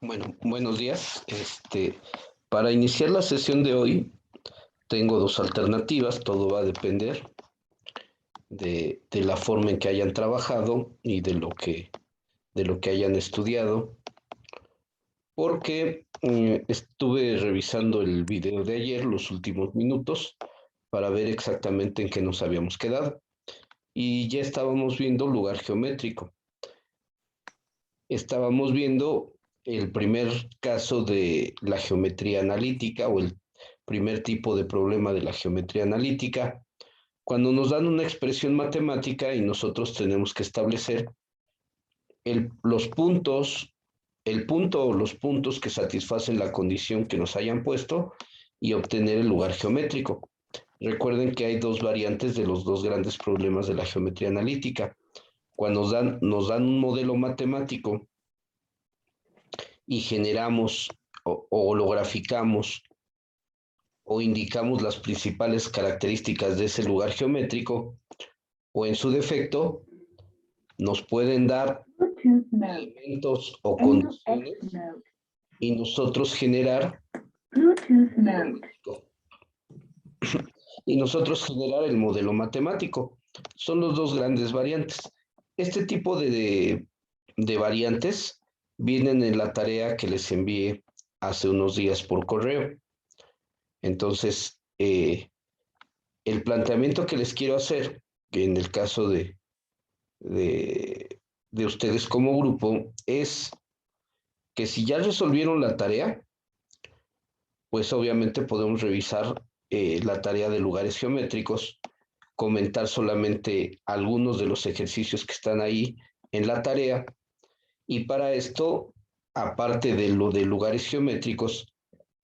Bueno, buenos días. Para iniciar la sesión de hoy, tengo dos alternativas. Todo va a depender de la forma en que hayan trabajado y de lo que hayan estudiado, porque estuve revisando el video de ayer, los últimos minutos, para ver exactamente en qué nos habíamos quedado. Y ya estábamos viendo lugar geométrico. Estábamos viendo el primer caso de la geometría analítica o el primer tipo de problema de la geometría analítica, cuando nos dan una expresión matemática y nosotros tenemos que establecer los puntos, el punto o los puntos que satisfacen la condición que nos hayan puesto y obtener el lugar geométrico. Recuerden que hay dos variantes de los dos grandes problemas de la geometría analítica. Cuando nos dan un modelo matemático y generamos o lo graficamos o indicamos las principales características de ese lugar geométrico, o en su defecto, nos pueden dar elementos o condiciones y nosotros generar el modelo matemático. Son los dos grandes variantes. Este tipo de variantes vienen en la tarea que les envié hace unos días por correo. Entonces, el planteamiento que les quiero hacer, que en el caso de ustedes como grupo, es que si ya resolvieron la tarea, pues obviamente podemos revisar la tarea de lugares geométricos, comentar solamente algunos de los ejercicios que están ahí en la tarea, y para esto, aparte de lo de lugares geométricos,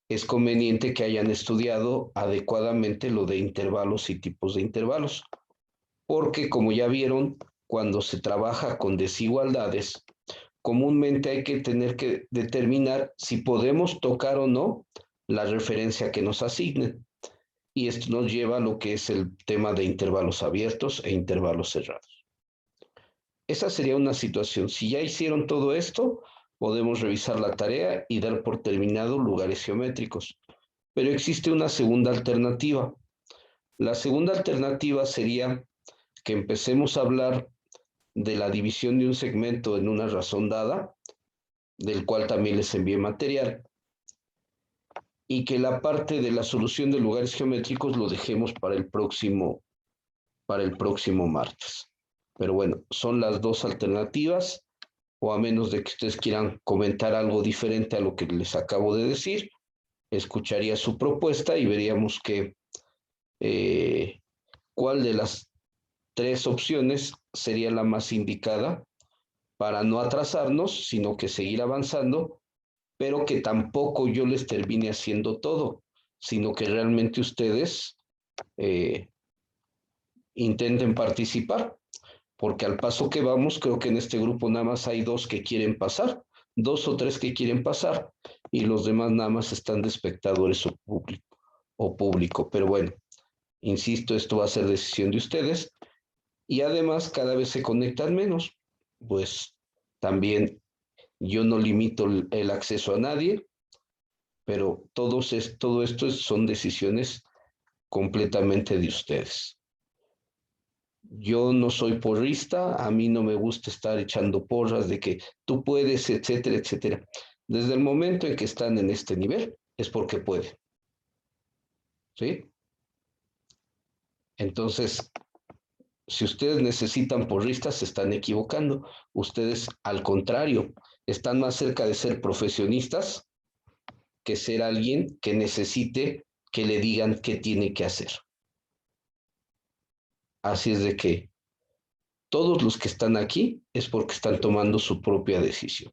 es conveniente que hayan estudiado adecuadamente lo de intervalos y tipos de intervalos, porque como ya vieron, cuando se trabaja con desigualdades, comúnmente hay que tener que determinar si podemos tocar o no la referencia que nos asignen. Y esto nos lleva a lo que es el tema de intervalos abiertos e intervalos cerrados. Esa sería una situación. Si ya hicieron todo esto, podemos revisar la tarea y dar por terminado lugares geométricos. Pero existe una segunda alternativa. La segunda alternativa sería que empecemos a hablar de la división de un segmento en una razón dada, del cual también les envié material, y que la parte de la solución de lugares geométricos lo dejemos para el próximo martes. Pero bueno, son las dos alternativas, o a menos de que ustedes quieran comentar algo diferente a lo que les acabo de decir, escucharía su propuesta y veríamos cuál de las tres opciones sería la más indicada para no atrasarnos, sino que seguir avanzando, pero que tampoco yo les termine haciendo todo, sino que realmente ustedes eh, intenten participar, porque al paso que vamos, creo que en este grupo nada más hay dos que quieren pasar, dos o tres que quieren pasar, y los demás nada más están de espectadores o público. Pero bueno, insisto, esto va a ser decisión de ustedes, y además cada vez se conectan menos, pues también yo no limito el acceso a nadie, pero todo esto son decisiones completamente de ustedes. Yo no soy porrista, a mí no me gusta estar echando porras de que tú puedes, etcétera, etcétera. Desde el momento en que están en este nivel, es porque pueden, ¿sí? Entonces, si ustedes necesitan porristas, se están equivocando. Ustedes, al contrario, están más cerca de ser profesionistas que ser alguien que necesite que le digan qué tiene que hacer. Así es de que todos los que están aquí es porque están tomando su propia decisión.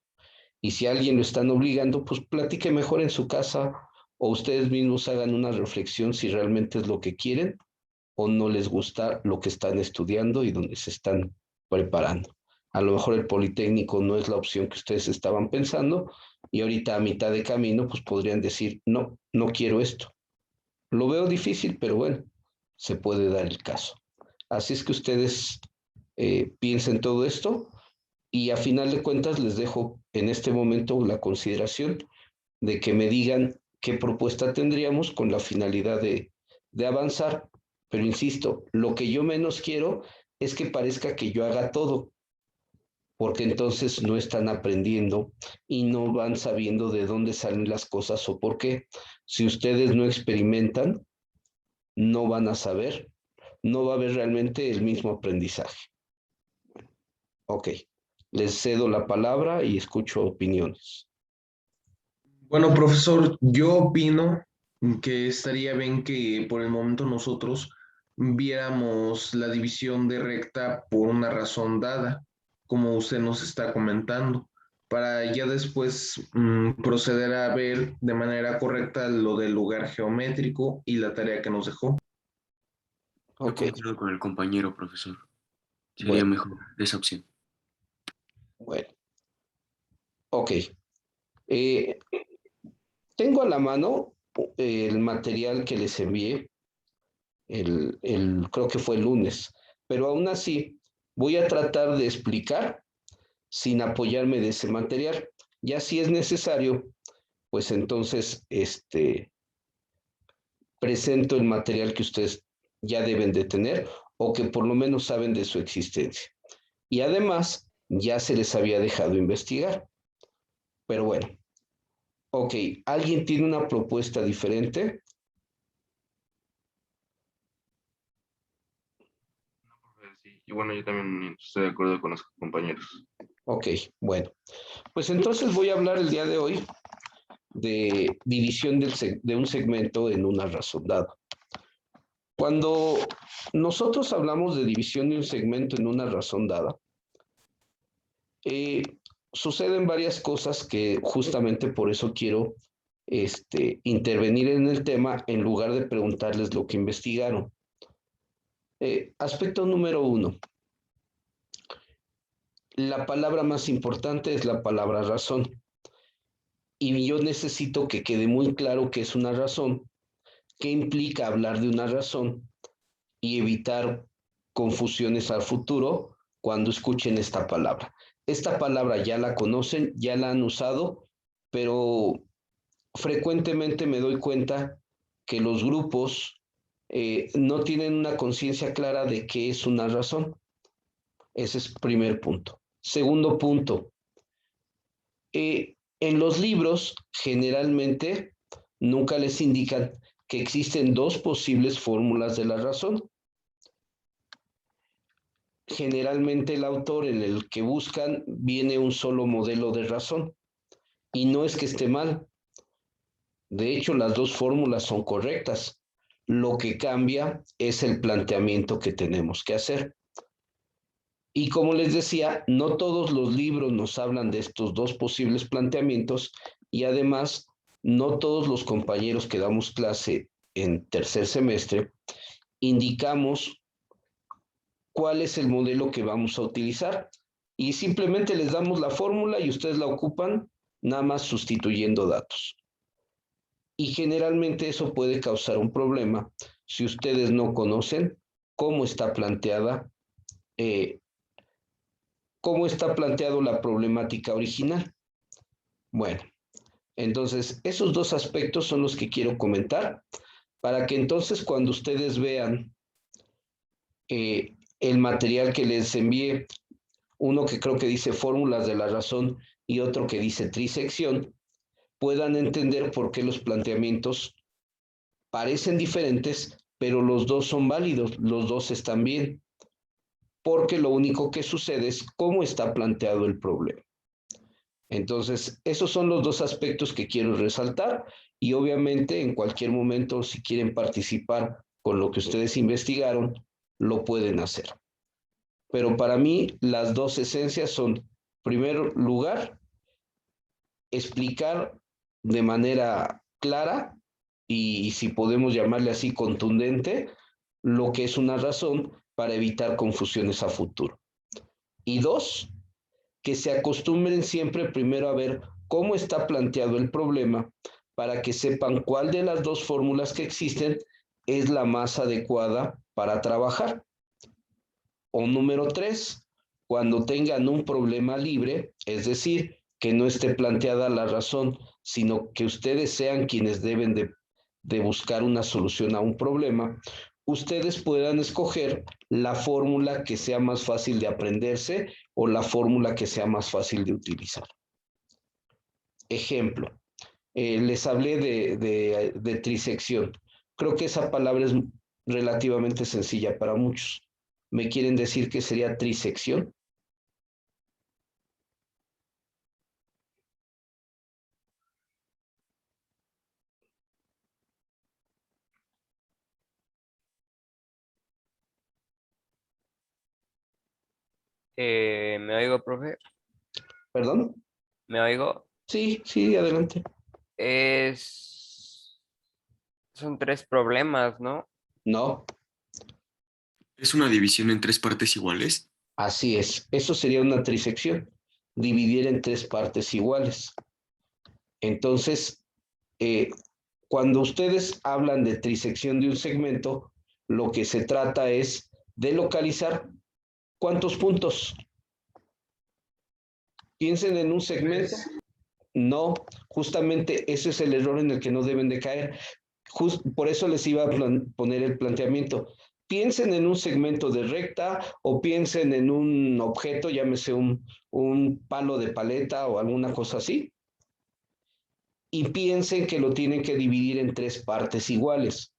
Y si a alguien lo están obligando, pues platique mejor en su casa, o ustedes mismos hagan una reflexión si realmente es lo que quieren o no les gusta lo que están estudiando y donde se están preparando. A lo mejor el Politécnico no es la opción que ustedes estaban pensando, y ahorita a mitad de camino pues podrían decir, no, no quiero esto. Lo veo difícil, pero bueno, se puede dar el caso. Así es que ustedes piensen todo esto Y a final de cuentas les dejo en este momento la consideración de que me digan qué propuesta tendríamos con la finalidad de avanzar. Pero insisto, lo que yo menos quiero es que parezca que yo haga todo, porque entonces no están aprendiendo y no van sabiendo de dónde salen las cosas o por qué. Si ustedes no experimentan, no van a saber, no va a haber realmente el mismo aprendizaje. Ok, les cedo la palabra y escucho opiniones. Bueno, profesor, yo opino que estaría bien que por el momento nosotros viéramos la división de recta por una razón dada, como usted nos está comentando, para ya después proceder a ver de manera correcta lo del lugar geométrico y la tarea que nos dejó. Yo Ok, concuerdo con el compañero, profesor. Sería bueno, mejor esa opción. bueno, ok. Eh, Tengo a la mano el material que les envié, creo que fue el lunes, pero aún así voy a tratar de explicar sin apoyarme de ese material. Ya si es necesario, pues entonces presento el material que ustedes ya deben de tener o que por lo menos saben de su existencia. Y además, ya se les había dejado investigar. Pero bueno, ok, ¿alguien tiene una propuesta diferente? Sí, y bueno, yo también estoy de acuerdo con los compañeros. Ok, bueno, pues entonces voy a hablar el día de hoy de división de un segmento en una razón dada. Cuando nosotros hablamos de división de un segmento en una razón dada, eh, suceden varias cosas que justamente por eso quiero intervenir en el tema en lugar de preguntarles lo que investigaron. Aspecto número uno, la palabra más importante es la palabra razón. Y yo necesito que quede muy claro que es una razón, qué implica hablar de una razón y evitar confusiones al futuro cuando escuchen esta palabra. Esta palabra ya la conocen, ya la han usado, pero frecuentemente me doy cuenta que los grupos no tienen una conciencia clara de qué es una razón. Ese es primer punto. Segundo punto, en los libros generalmente nunca les indican que existen dos posibles fórmulas de la razón. Generalmente el autor en el que buscan viene un solo modelo de razón y no es que esté mal. De hecho, las dos fórmulas son correctas. Lo que cambia es el planteamiento que tenemos que hacer. Y como les decía, no todos los libros nos hablan de estos dos posibles planteamientos y además no todos los compañeros que damos clase en tercer semestre indicamos cuál es el modelo que vamos a utilizar y simplemente les damos la fórmula y ustedes la ocupan nada más sustituyendo datos. Y generalmente eso puede causar un problema si ustedes no conocen cómo está planteada eh, cómo está planteado la problemática original. Bueno, entonces esos dos aspectos son los que quiero comentar para que entonces cuando ustedes vean el material que les envié, uno que creo que dice fórmulas de la razón y otro que dice trisección, puedan entender por qué los planteamientos parecen diferentes, pero los dos son válidos, los dos están bien, porque lo único que sucede es cómo está planteado el problema. Entonces, esos son los dos aspectos que quiero resaltar y obviamente en cualquier momento, si quieren participar con lo que ustedes investigaron, lo pueden hacer. Pero para mí, las dos esencias son, en primer lugar, explicar de manera clara y si podemos llamarle así contundente, lo que es una razón para evitar confusiones a futuro. Y dos, que se acostumbren siempre primero a ver cómo está planteado el problema para que sepan cuál de las dos fórmulas que existen es la más adecuada para trabajar. O número tres, cuando tengan un problema libre, es decir, que no esté planteada la razón, sino que ustedes sean quienes deben de buscar una solución a un problema, ustedes puedan escoger la fórmula que sea más fácil de aprenderse o la fórmula que sea más fácil de utilizar. Ejemplo, les hablé de trisección. Creo que esa palabra es relativamente sencilla para muchos. ¿Me quieren decir qué sería trisección? ¿Me oigo, profe? ¿Perdón? ¿Me oigo? Sí, sí, adelante. Son tres problemas, ¿no? No, ¿Es una división en tres partes iguales? así es. Eso sería una trisección. Dividir en tres partes iguales. Entonces, cuando ustedes hablan de trisección de un segmento, lo que se trata es de localizar cuántos puntos. Piensen en un segmento. No, justamente ese es el error en el que no deben de caer. Por eso les iba a poner el planteamiento. Piensen en un segmento de recta o piensen en un objeto, llámese un palo de paleta o alguna cosa así, y piensen que lo tienen que dividir en tres partes iguales.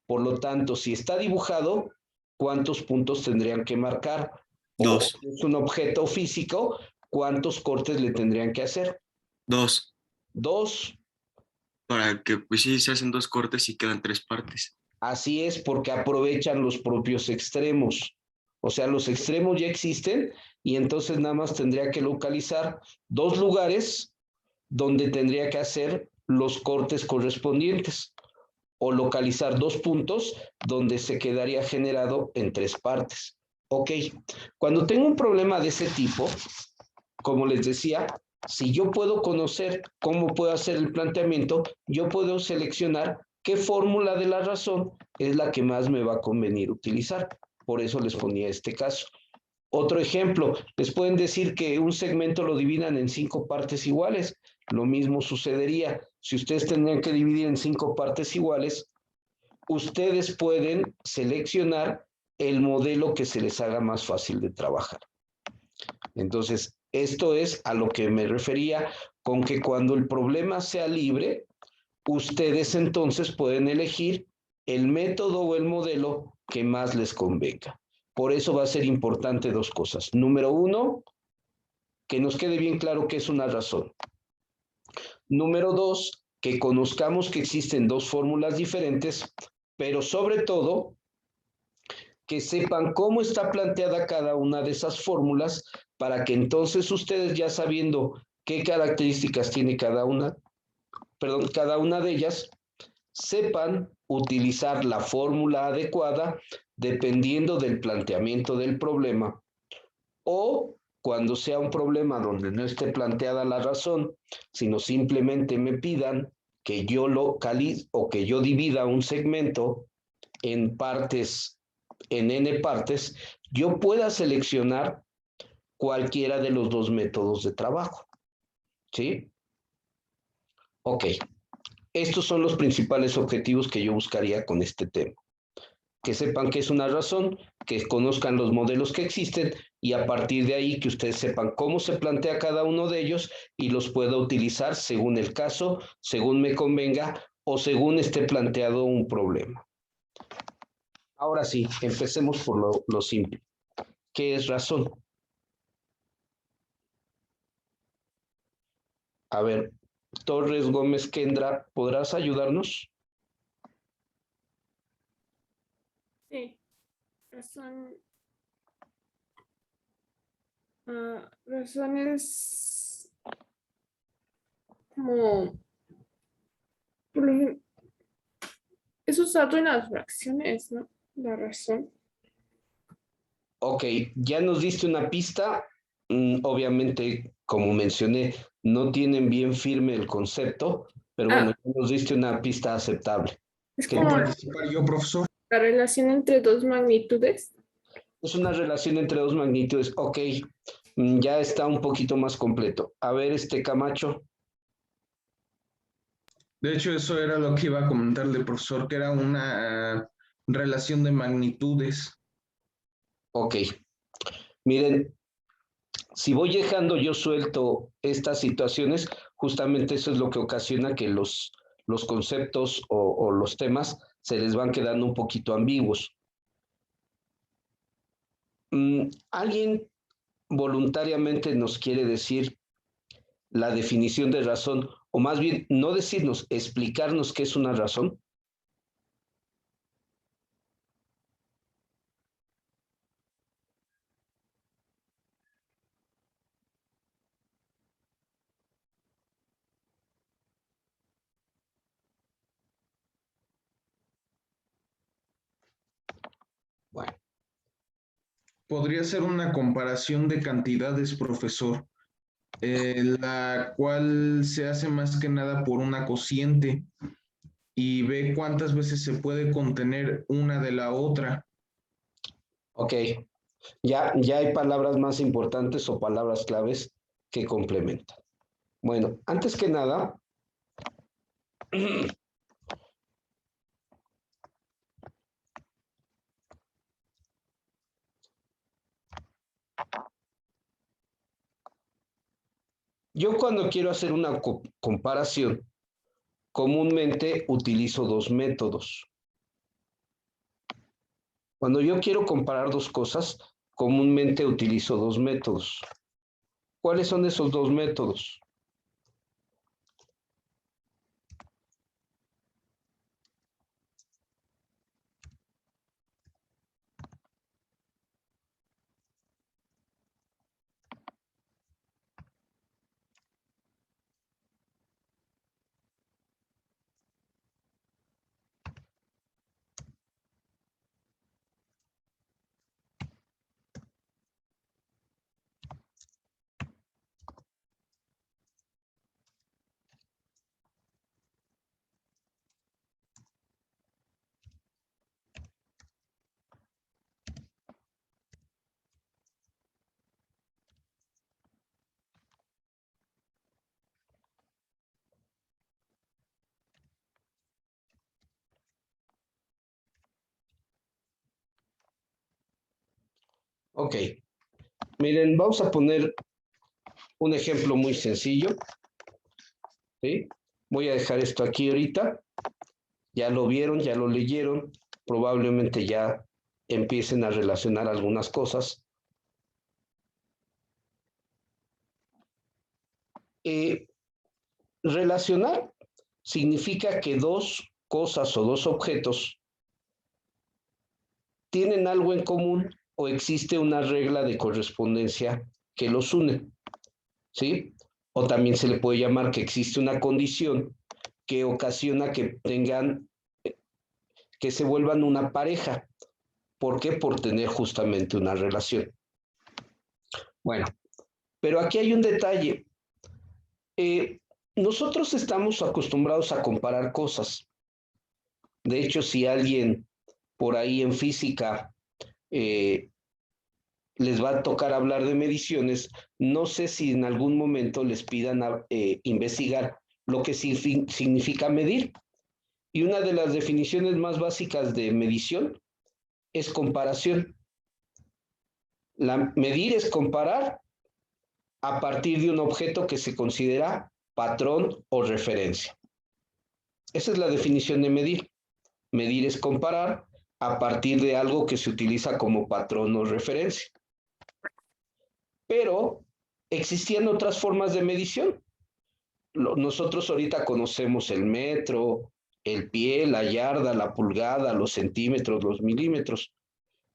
Por lo tanto, si está dibujado, ¿cuántos puntos tendrían que marcar? O Dos. si es un objeto físico, ¿cuántos cortes le tendrían que hacer? Dos. Dos. Para que, pues sí, se hacen dos cortes y quedan tres partes. Así es, porque aprovechan los propios extremos. O sea, los extremos ya existen y entonces nada más tendría que localizar dos lugares donde tendría que hacer los cortes correspondientes o localizar dos puntos donde se quedaría generado en tres partes. Ok, cuando tengo un problema de ese tipo, como les decía, si yo puedo conocer cómo puedo hacer el planteamiento, yo puedo seleccionar qué fórmula de la razón es la que más me va a convenir utilizar. Por eso les ponía este caso. Otro ejemplo, les pueden decir que un segmento lo dividan en 5 partes iguales. Lo mismo sucedería. Si ustedes tendrían que dividir en 5 partes iguales, ustedes pueden seleccionar el modelo que se les haga más fácil de trabajar. Entonces, esto es a lo que me refería con que cuando el problema sea libre, ustedes entonces pueden elegir el método o el modelo que más les convenga. Por eso va a ser importante dos cosas. Número uno, que nos quede bien claro que es una razón. Número dos, que conozcamos que existen dos fórmulas diferentes, pero sobre todo, que sepan cómo está planteada cada una de esas fórmulas para que entonces ustedes ya sabiendo qué características tiene cada una de ellas, sepan utilizar la fórmula adecuada dependiendo del planteamiento del problema o cuando sea un problema donde no esté planteada la razón, sino simplemente me pidan que yo localice o que yo divida un segmento en partes, en n partes, yo pueda seleccionar cualquiera de los dos métodos de trabajo. ¿Sí? Ok. Estos son los principales objetivos que yo buscaría con este tema. Que sepan que es una razón, que conozcan los modelos que existen y a partir de ahí que ustedes sepan cómo se plantea cada uno de ellos y los pueda utilizar según el caso, según me convenga o según esté planteado un problema. Ahora sí, empecemos por lo simple. ¿Qué es razón? A ver, Torres Gómez Kendra, ¿podrás ayudarnos? Sí, razón. Razón es como, por ejemplo, es usado en las fracciones, ¿no? La razón. Ok, ya nos diste una pista. Obviamente, como mencioné, no tienen bien firme el concepto, pero bueno, ya nos diste una pista aceptable. Es ¿Qué como ¿Puedo participar yo, profesor? la relación entre dos magnitudes. Es una relación entre dos magnitudes. Ok, ya está un poquito más completo. A ver, Camacho. De hecho, eso era lo que iba a comentarle, profesor, que era una relación de magnitudes. Ok. Miren, si voy dejando yo suelto estas situaciones, justamente eso es lo que ocasiona que los conceptos o los temas se les van quedando un poquito ambiguos. ¿Alguien voluntariamente nos quiere decir la definición de razón, o más bien no decirnos, explicarnos qué es una razón? Bueno. Podría ser una comparación de cantidades, profesor, la cual se hace más que nada por una cociente y ve cuántas veces se puede contener una de la otra. Ok, ya hay palabras más importantes o palabras claves que complementan. Bueno, antes que nada, yo cuando quiero hacer una comparación, comúnmente utilizo dos métodos. Cuando yo quiero comparar dos cosas, comúnmente utilizo dos métodos. ¿Cuáles son esos dos métodos? Ok, miren, vamos a poner un ejemplo muy sencillo. ¿Sí? Voy a dejar esto aquí ahorita. Ya lo vieron, ya lo leyeron. Probablemente ya empiecen a relacionar algunas cosas. Relacionar significa que dos cosas o dos objetos tienen algo en común o existe una regla de correspondencia que los une, ¿sí? O también se le puede llamar que existe una condición que ocasiona que tengan, que se vuelvan una pareja. ¿Por qué? Por tener justamente una relación. Bueno, pero aquí hay un detalle. Nosotros estamos acostumbrados a comparar cosas. De hecho, si alguien por ahí en física les va a tocar hablar de mediciones, no sé si en algún momento les pidan investigar lo que significa medir. Y una de las definiciones más básicas de medición es comparación. Medir es comparar a partir de un objeto que se considera patrón o referencia. Esa es la definición de medir. Medir es comparar a partir de algo que se utiliza como patrón o referencia. Pero existían otras formas de medición. Nosotros ahorita conocemos el metro, el pie, la yarda, la pulgada, los centímetros, los milímetros.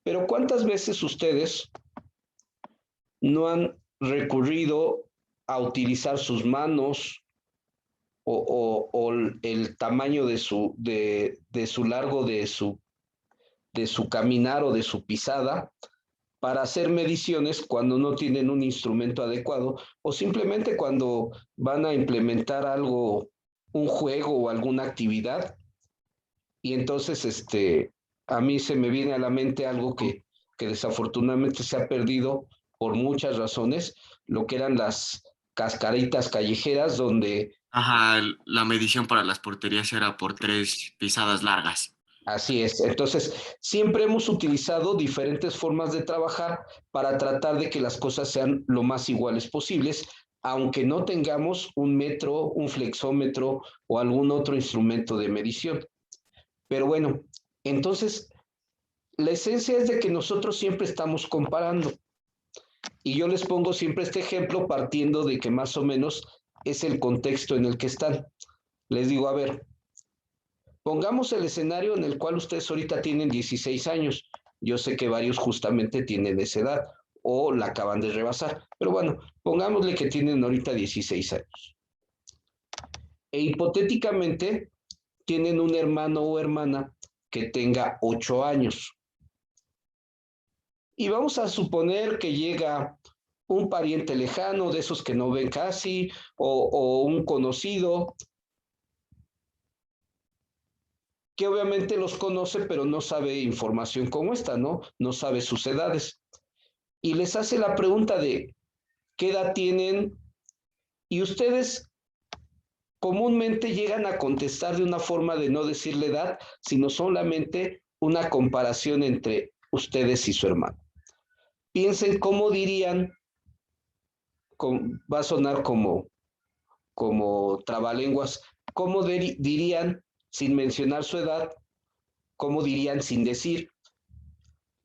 Pero ¿cuántas veces ustedes no han recurrido a utilizar sus manos o el tamaño de su largo de su caminar o de su pisada para hacer mediciones cuando no tienen un instrumento adecuado o simplemente cuando van a implementar algo, un juego o alguna actividad? Y entonces a mí se me viene a la mente algo que que desafortunadamente se ha perdido por muchas razones, lo que eran las cascaritas callejeras donde Ajá, la medición para las porterías era por 3 pisadas largas. así es. Entonces, siempre hemos utilizado diferentes formas de trabajar para tratar de que las cosas sean lo más iguales posibles, aunque no tengamos un metro, un flexómetro o algún otro instrumento de medición. Pero bueno, entonces, la esencia es de que nosotros siempre estamos comparando. Y yo les pongo siempre este ejemplo partiendo de que más o menos es el contexto en el que están. Les digo, a ver, pongamos el escenario en el cual ustedes ahorita tienen 16 años. Yo sé que varios justamente tienen esa edad o la acaban de rebasar, pero bueno, pongámosle que tienen ahorita 16 años. E hipotéticamente tienen un hermano o hermana que tenga 8 años. Y vamos a suponer que llega un pariente lejano, de esos que no ven casi, o un conocido, que obviamente los conoce, pero no sabe información como esta, ¿no? No sabe sus edades. Y les hace la pregunta de qué edad tienen, y ustedes comúnmente llegan a contestar de una forma de no decir la edad, sino solamente una comparación entre ustedes y su hermano. Piensen cómo dirían, va a sonar como trabalenguas, cómo dirían sin mencionar su edad, cómo dirían sin decir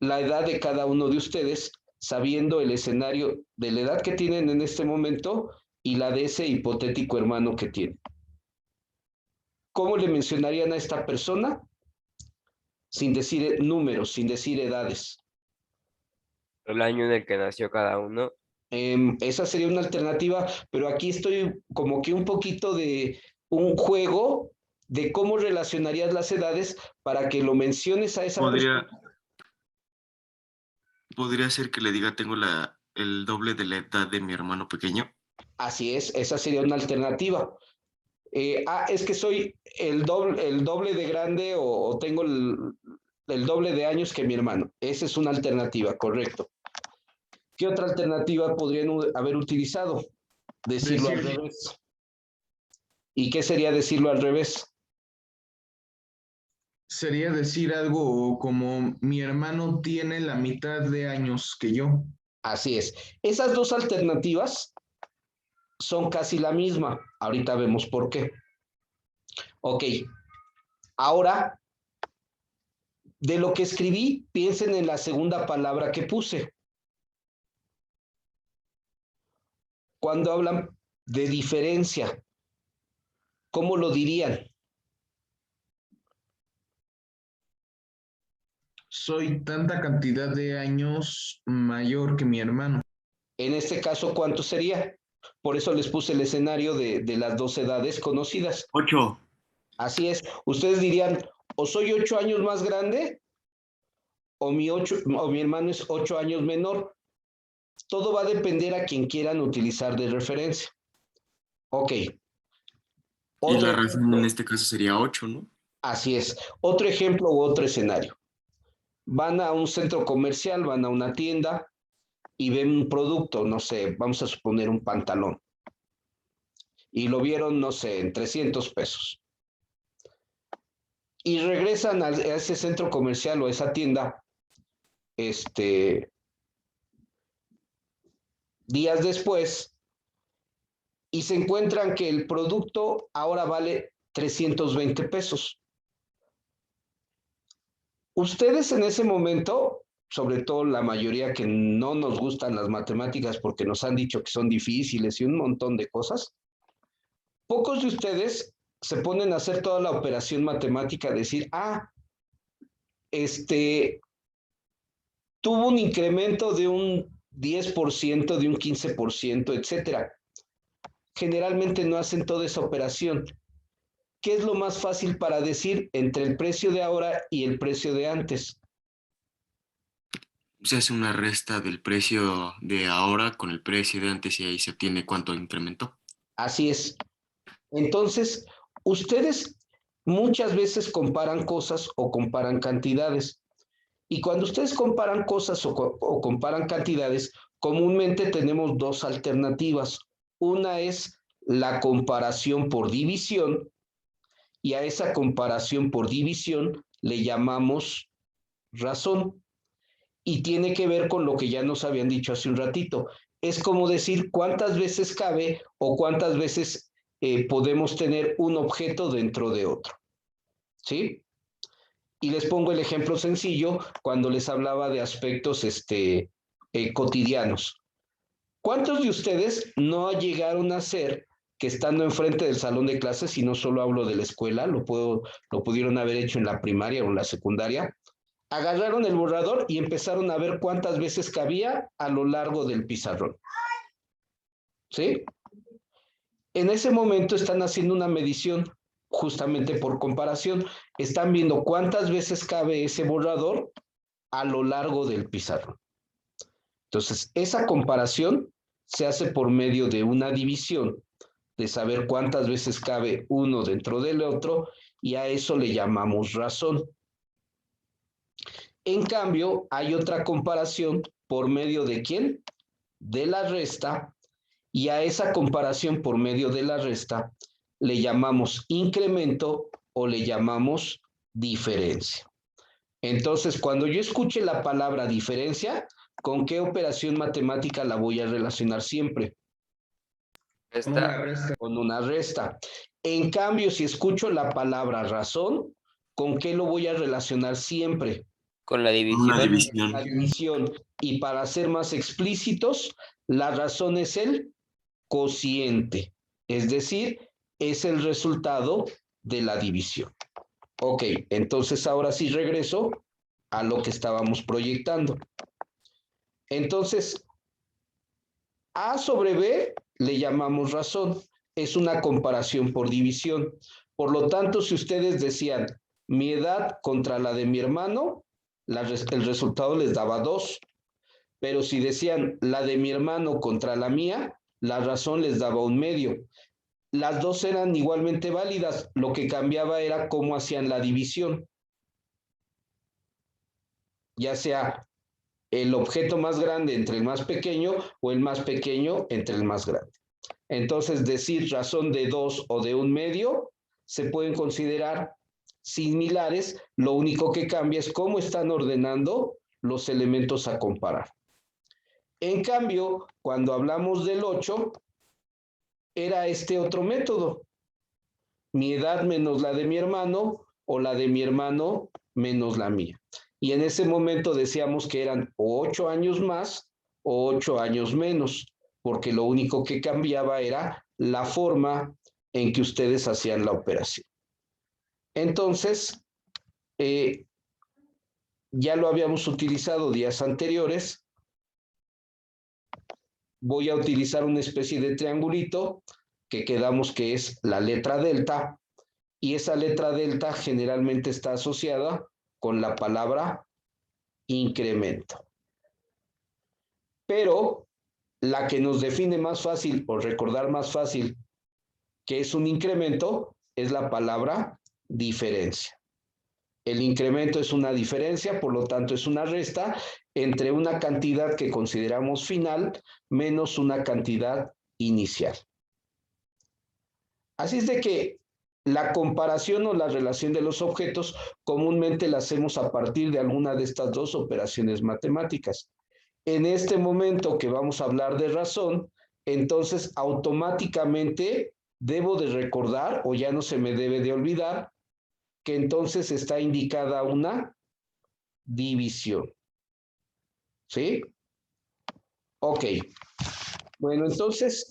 la edad de cada uno de ustedes, sabiendo el escenario de la edad que tienen en este momento y la de ese hipotético hermano que tienen. ¿Cómo le mencionarían a esta persona? Sin decir números, sin decir edades. El año en el que nació cada uno. Esa sería una alternativa, pero aquí estoy como que un poquito de un juego de cómo relacionarías las edades para que lo menciones a esa persona. Podría ser que le diga, tengo el doble de la edad de mi hermano pequeño. Así es, esa sería una alternativa. Es que soy el doble de grande o tengo el doble de años que mi hermano. Esa es una alternativa, correcto. ¿Qué otra alternativa podrían haber utilizado? Decirlo al revés. ¿Y qué sería decirlo al revés? Sería decir algo como mi hermano tiene la mitad de años que yo. Así es. Esas dos alternativas son casi la misma. Ahorita vemos por qué. Ok. Ahora, de lo que escribí, piensen en la segunda palabra que puse. Cuando hablan de diferencia, ¿cómo lo dirían? Soy tanta cantidad de años mayor que mi hermano. En este caso, ¿cuánto sería? Por eso les puse el escenario de las dos edades conocidas. 8. Así es. Ustedes dirían, o soy 8 años más grande, o mi hermano es 8 años menor. Todo va a depender a quien quieran utilizar de referencia. Ok. Y Otro la razón ejemplo. en este caso sería 8, ¿no? Así es. Otro ejemplo u otro escenario. Van a un centro comercial, van a una tienda y ven un producto, no sé, vamos a suponer un pantalón. Y lo vieron, no sé, en 300 pesos. Y regresan a ese centro comercial o a esa tienda, días después, y se encuentran que el producto ahora vale 320 pesos. Ustedes en ese momento, sobre todo la mayoría que no nos gustan las matemáticas porque nos han dicho que son difíciles y un montón de cosas, pocos de ustedes se ponen a hacer toda la operación matemática, decir, tuvo un incremento de un 10%, de un 15%, etcétera. Generalmente no hacen toda esa operación. ¿Qué es lo más fácil para decir entre el precio de ahora y el precio de antes? Se hace una resta del precio de ahora con el precio de antes y ahí se obtiene cuánto incrementó. Así es. Entonces, ustedes muchas veces comparan cosas o comparan cantidades. Y cuando ustedes comparan cosas o comparan cantidades, comúnmente tenemos dos alternativas. Una es la comparación por división, y a esa comparación por división le llamamos razón. Y tiene que ver con lo que ya nos habían dicho hace un ratito. Es como decir cuántas veces cabe o cuántas veces podemos tener un objeto dentro de otro. ¿Sí? Y les pongo el ejemplo sencillo cuando les hablaba de aspectos cotidianos. ¿Cuántos de ustedes no llegaron a ser que estando enfrente del salón de clases, y no solo hablo de la escuela, lo pudieron haber hecho en la primaria o en la secundaria, agarraron el borrador y empezaron a ver cuántas veces cabía a lo largo del pizarrón? ¿Sí? En ese momento están haciendo una medición justamente por comparación. Están viendo cuántas veces cabe ese borrador a lo largo del pizarrón. Entonces, esa comparación se hace por medio de una división, de saber cuántas veces cabe uno dentro del otro, y a eso le llamamos razón. En cambio, hay otra comparación por medio de ¿quién? De la resta, y a esa comparación por medio de la resta le llamamos incremento o le llamamos diferencia. Entonces, cuando yo escuche la palabra diferencia, ¿con qué operación matemática la voy a relacionar siempre? Con una resta. En cambio, si escucho la palabra razón, ¿con qué lo voy a relacionar siempre? Con la división. Una división. La división. Y para ser más explícitos, la razón es el cociente, es decir, es el resultado de la división. Ok, entonces ahora sí regreso a lo que estábamos proyectando. Entonces, A sobre B le llamamos razón, es una comparación por división. Por lo tanto, si ustedes decían mi edad contra la de mi hermano, el resultado les daba 2. Pero si decían la de mi hermano contra la mía, la razón les daba 1/2. Las dos eran igualmente válidas, lo que cambiaba era cómo hacían la división. Ya sea el objeto más grande entre el más pequeño o el más pequeño entre el más grande. Entonces, decir razón de 2 o de 1/2 se pueden considerar similares, lo único que cambia es cómo están ordenando los elementos a comparar. En cambio, cuando hablamos del 8, era este otro método. Mi edad menos la de mi hermano o la de mi hermano menos la mía. Y en ese momento decíamos que eran 8 años más o 8 años menos, porque lo único que cambiaba era la forma en que ustedes hacían la operación. Entonces, ya lo habíamos utilizado días anteriores. Voy a utilizar una especie de triangulito que quedamos que es la letra delta, y esa letra delta generalmente está asociada con la palabra incremento. Pero la que nos define más fácil o recordar más fácil que es un incremento es la palabra diferencia. El incremento es una diferencia, por lo tanto es una resta entre una cantidad que consideramos final menos una cantidad inicial. Así es de que la comparación o la relación de los objetos comúnmente la hacemos a partir de alguna de estas dos operaciones matemáticas. En este momento que vamos a hablar de razón, entonces automáticamente debo de recordar, o ya no se me debe de olvidar, que entonces está indicada una división. ¿Sí? Ok. Bueno, entonces,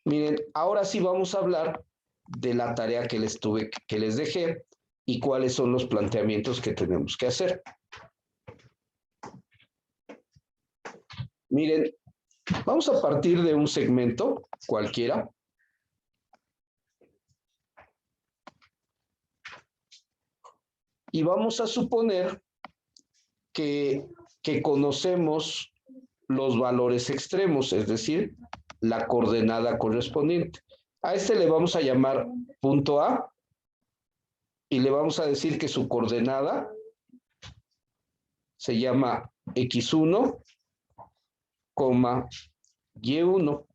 miren, ahora sí vamos a hablar de la tarea que les dejé y cuáles son los planteamientos que tenemos que hacer. Miren, vamos a partir de un segmento cualquiera. Y vamos a suponer que conocemos los valores extremos, es decir, la coordenada correspondiente. A este le vamos a llamar punto A y le vamos a decir que su coordenada se llama X1, Y1.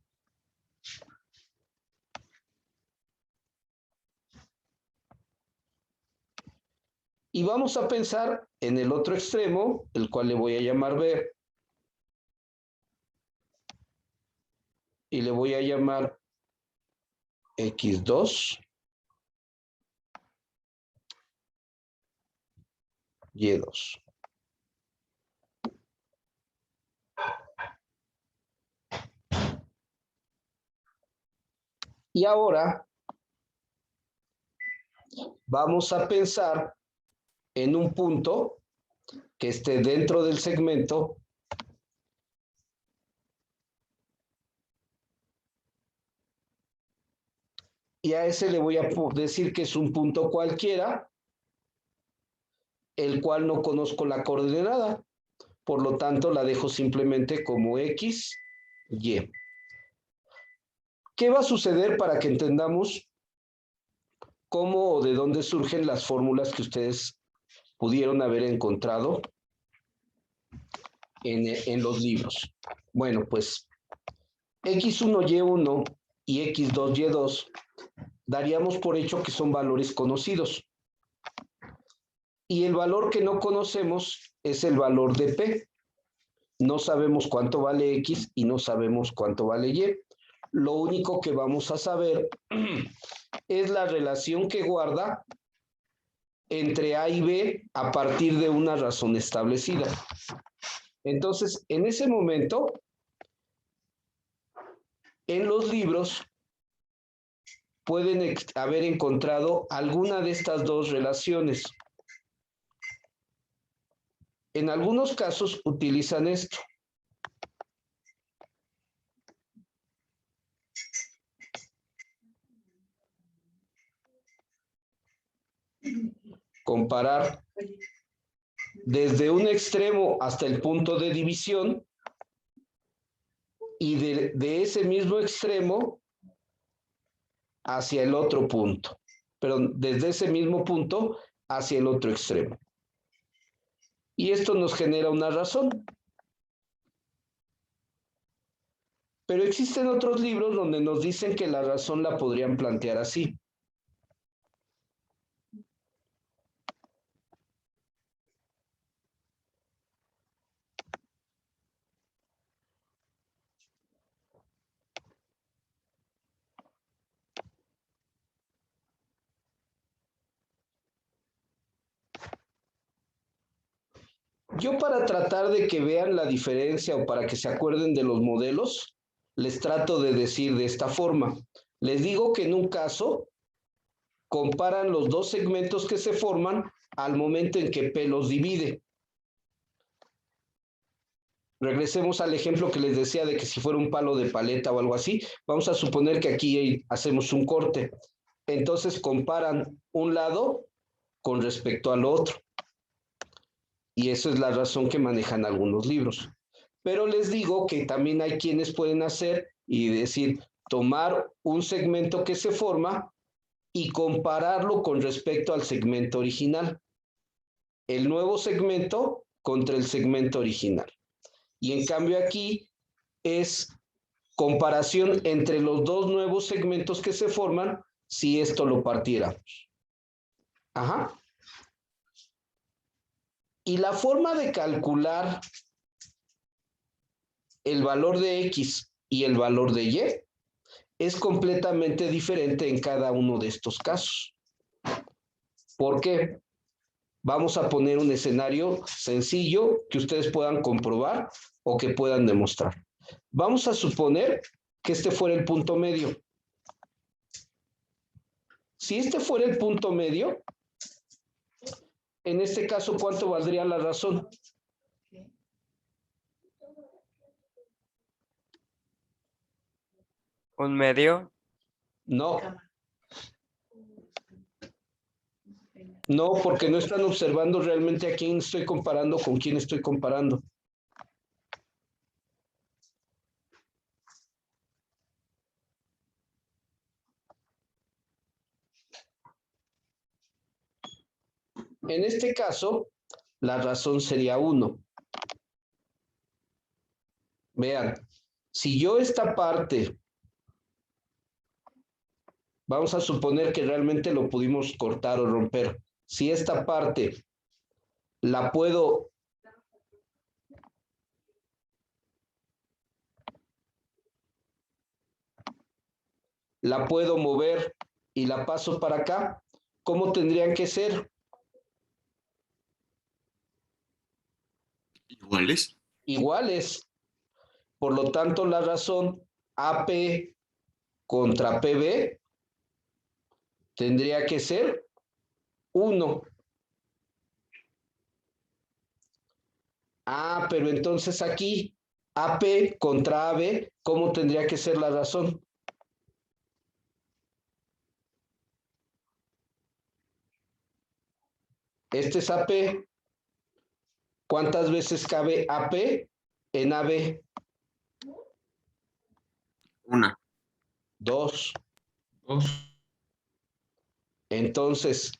Y vamos a pensar en el otro extremo, el cual le voy a llamar B. Y le voy a llamar X2, Y2. Y ahora vamos a pensar en un punto que esté dentro del segmento y a ese le voy a decir que es un punto cualquiera, el cual no conozco la coordenada, por lo tanto la dejo simplemente como X, Y. ¿Qué va a suceder para que entendamos cómo o de dónde surgen las fórmulas que ustedes pudieron haber encontrado en los libros? Bueno, pues X1, Y1 y X2, Y2 daríamos por hecho que son valores conocidos. Y el valor que no conocemos es el valor de P. No sabemos cuánto vale X y no sabemos cuánto vale Y. Lo único que vamos a saber es la relación que guarda entre A y B a partir de una razón establecida. Entonces, en ese momento, en los libros pueden haber encontrado alguna de estas dos relaciones. En algunos casos utilizan esto. Comparar desde un extremo hasta el punto de división y de ese mismo extremo hacia el otro punto. Perdón, desde ese mismo punto hacia el otro extremo. Y esto nos genera una razón. Pero existen otros libros donde nos dicen que la razón la podrían plantear así. Yo para tratar de que vean la diferencia o para que se acuerden de los modelos, les trato de decir de esta forma. Les digo que en un caso comparan los dos segmentos que se forman al momento en que P los divide. Regresemos al ejemplo que les decía de que si fuera un palo de paleta o algo así, vamos a suponer que aquí hacemos un corte. Entonces comparan un lado con respecto al otro. Y esa es la razón que manejan algunos libros. Pero les digo que también hay quienes pueden hacer y decir, tomar un segmento que se forma y compararlo con respecto al segmento original. El nuevo segmento contra el segmento original. Y en cambio aquí es comparación entre los dos nuevos segmentos que se forman si esto lo partiéramos. Ajá. Y la forma de calcular el valor de X y el valor de Y es completamente diferente en cada uno de estos casos. ¿Por qué? Vamos a poner un escenario sencillo que ustedes puedan comprobar o que puedan demostrar. Vamos a suponer que este fuera el punto medio. Si este fuera el punto medio, en este caso, ¿cuánto valdría la razón? ¿Un medio? No. No, porque no están observando realmente a quién estoy comparando con quién estoy comparando. En este caso, la razón sería 1. Vean, si yo esta parte, vamos a suponer que realmente lo pudimos cortar o romper. Si esta parte la puedo mover y la paso para acá, ¿cómo tendrían que ser? ¿Iguales? Iguales. Por lo tanto, la razón AP contra PB tendría que ser 1. Ah, pero entonces aquí, AP contra AB, ¿cómo tendría que ser la razón? Este es AP. ¿Cuántas veces cabe AP en AB? 1. 2. 2. Entonces,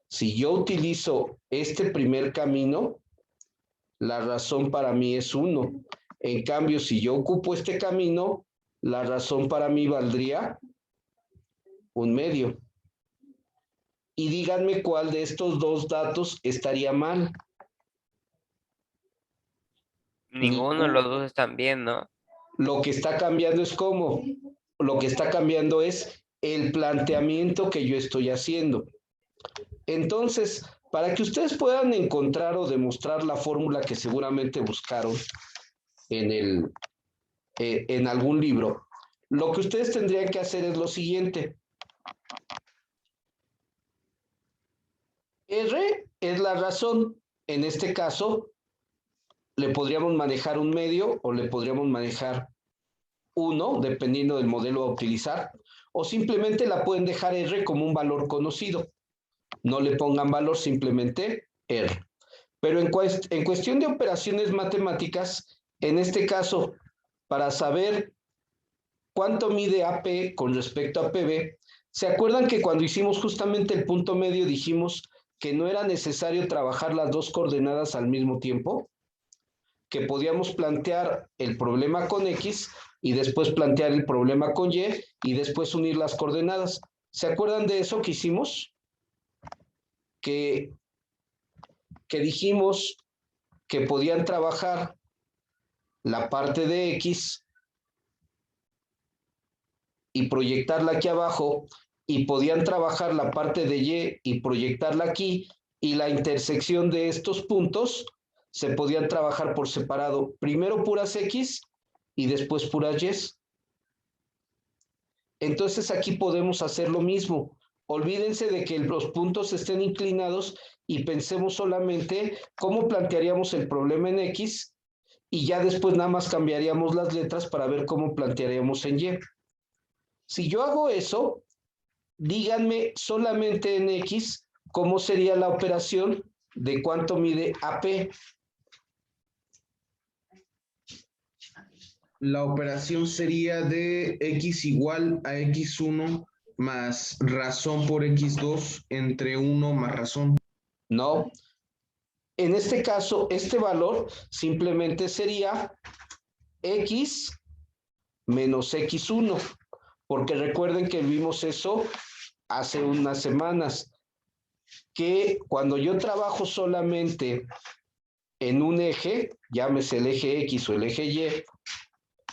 si yo utilizo este primer camino, la razón para mí es 1. En cambio, si yo ocupo este camino, la razón para mí valdría 1/2. Y díganme cuál de estos dos datos estaría mal. Ninguno de los dos están bien, ¿no? Lo que está cambiando es cómo. Lo que está cambiando es el planteamiento que yo estoy haciendo. Entonces, para que ustedes puedan encontrar o demostrar la fórmula que seguramente buscaron en algún libro, lo que ustedes tendrían que hacer es lo siguiente. R es la razón. En este caso, le podríamos manejar 1/2 o le podríamos manejar 1, dependiendo del modelo a utilizar, o simplemente la pueden dejar R como un valor conocido. No le pongan valor, simplemente R. Pero en cuestión de operaciones matemáticas, en este caso, para saber cuánto mide AP con respecto a PB, ¿se acuerdan que cuando hicimos justamente el punto medio dijimos que no era necesario trabajar las dos coordenadas al mismo tiempo? Que podíamos plantear el problema con X y después plantear el problema con Y y después unir las coordenadas. ¿Se acuerdan de eso que hicimos? Que dijimos que podían trabajar la parte de X y proyectarla aquí abajo, y podían trabajar la parte de Y y proyectarla aquí, y la intersección de estos puntos se podían trabajar por separado, primero puras X y después puras Y. Entonces aquí podemos hacer lo mismo. Olvídense de que los puntos estén inclinados y pensemos solamente cómo plantearíamos el problema en X, y ya después nada más cambiaríamos las letras para ver cómo plantearíamos en Y. Si yo hago eso, díganme solamente en X cómo sería la operación de cuánto mide AP. La operación sería de X igual a X1 más razón por X2 entre 1 más razón. No. En este caso, este valor simplemente sería X menos X1, porque recuerden que vimos eso hace unas semanas, que cuando yo trabajo solamente en un eje, llámese el eje X o el eje Y,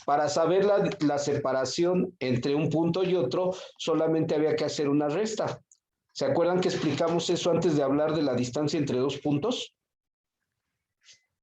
para saber la separación entre un punto y otro, solamente había que hacer una resta. ¿Se acuerdan que explicamos eso antes de hablar de la distancia entre dos puntos?